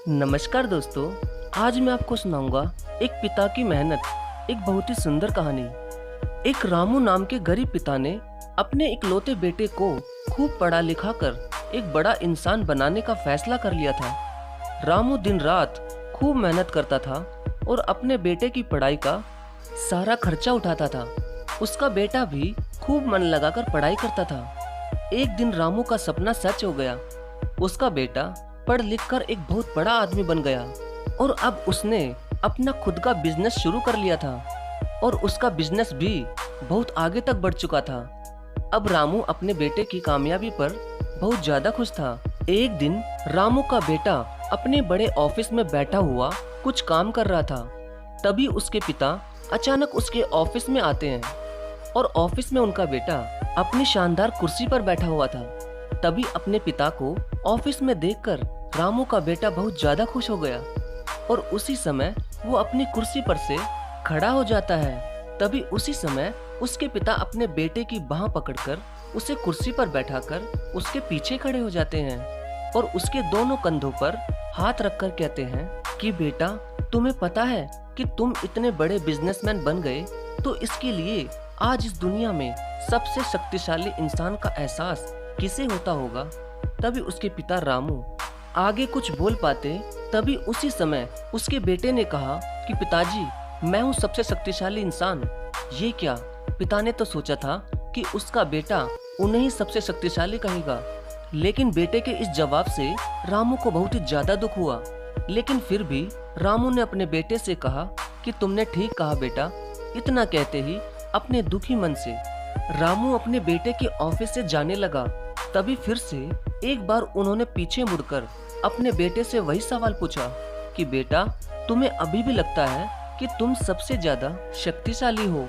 नमस्कार दोस्तों। आज मैं आपको सुनाऊंगा एक पिता की मेहनत, एक बहुत ही सुंदर कहानी। एक रामू नाम के गरीब पिता ने अपने इकलौते बेटे को खूब पढ़ा लिखा कर एक बड़ा इंसान बनाने का फैसला कर लिया था। रामू दिन रात खूब मेहनत करता था और अपने बेटे की पढ़ाई का सारा खर्चा उठाता था। उसका बेटा भी खूब मन लगाकर पढ़ाई करता था। एक दिन रामू का सपना सच हो गया। उसका बेटा पढ़ लिख कर एक बहुत बड़ा आदमी बन गया और अब उसने अपना खुद का बिजनेस शुरू कर लिया था और उसका बिजनेस भी बहुत आगे तक बढ़ चुका था। अब रामू अपने बेटे की कामयाबी पर बहुत ज्यादा खुश था। एक दिन रामू का बेटा अपने बड़े ऑफिस में बैठा हुआ कुछ काम कर रहा था। तभी उसके पिता अचानक उसके ऑफिस में आते हैं और ऑफिस में उनका बेटा अपनी शानदार कुर्सी पर बैठा हुआ था। तभी अपने पिता को ऑफिस में देखकर रामू का बेटा बहुत ज्यादा खुश हो गया और उसी समय वो अपनी कुर्सी पर से खड़ा हो जाता है। तभी उसी समय उसके पिता अपने बेटे की बाह पकड़कर उसे कुर्सी पर बैठाकर उसके पीछे खड़े हो जाते हैं और उसके दोनों कंधों पर हाथ रखकर कहते हैं कि बेटा, तुम्हें पता है कि तुम इतने बड़े बिजनेसमैन बन गए तो इसके लिए आज इस दुनिया में सबसे शक्तिशाली इंसान का एहसास किसे होता होगा। तभी उसके पिता रामू आगे कुछ बोल पाते, तभी उसी समय उसके बेटे ने कहा कि पिताजी, मैं हूँ सबसे शक्तिशाली इंसान। ये क्या? पिता ने तो सोचा था कि उसका बेटा उन्हें ही सबसे शक्तिशाली कहेगा, लेकिन बेटे के इस जवाब से रामू को बहुत ही ज्यादा दुख हुआ। लेकिन फिर भी रामू ने अपने बेटे से कहा कि तुमने ठीक कहा बेटा। इतना कहते ही अपने दुखी मन से रामू अपने बेटे के ऑफिस से जाने लगा। तभी फिर से एक बार उन्होंने पीछे मुड़कर अपने बेटे से वही सवाल पूछा कि बेटा, तुम्हें अभी भी लगता है कि तुम सबसे ज्यादा शक्तिशाली हो?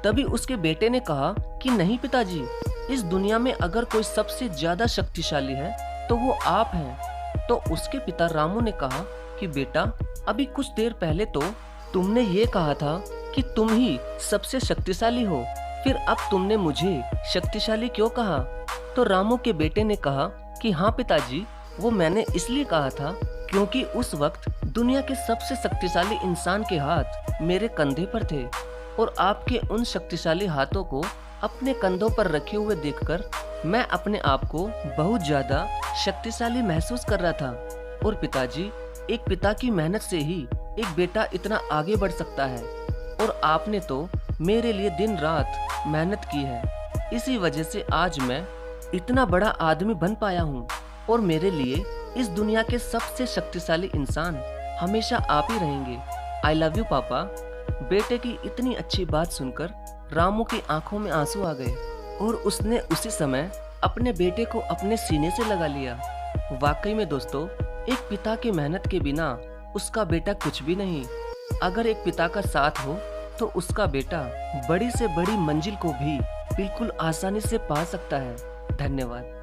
तभी उसके बेटे ने कहा कि नहीं पिताजी, इस दुनिया में अगर कोई सबसे ज्यादा शक्तिशाली है तो वो आप हैं। तो उसके पिता रामू ने कहा कि बेटा, अभी कुछ देर पहले तो तुमने ये कहा था कि तुम ही सबसे शक्तिशाली हो, फिर अब तुमने मुझे शक्तिशाली क्यों कहा? तो रामू के बेटे ने कहा कि हाँ पिताजी, वो मैंने इसलिए कहा था क्योंकि उस वक्त दुनिया के सबसे शक्तिशाली इंसान के हाथ मेरे कंधे पर थे और आपके उन शक्तिशाली हाथों को अपने कंधों पर रखे हुए देखकर मैं अपने आप को बहुत ज्यादा शक्तिशाली महसूस कर रहा था। और पिताजी, एक पिता की मेहनत से ही एक बेटा इतना आगे बढ़ सकता है और आपने तो मेरे लिए दिन रात मेहनत की है। इसी वजह से आज मैं इतना बड़ा आदमी बन पाया हूँ और मेरे लिए इस दुनिया के सबसे शक्तिशाली इंसान हमेशा आप ही रहेंगे। आई लव यू पापा। बेटे की इतनी अच्छी बात सुनकर रामू की आंखों में आंसू आ गए और उसने उसी समय अपने बेटे को अपने सीने से लगा लिया। वाकई में दोस्तों, एक पिता की मेहनत के बिना उसका बेटा कुछ भी नहीं। अगर एक पिता का साथ हो तो उसका बेटा बड़ी से बड़ी मंजिल को भी बिल्कुल आसानी से पा सकता है। धन्यवाद।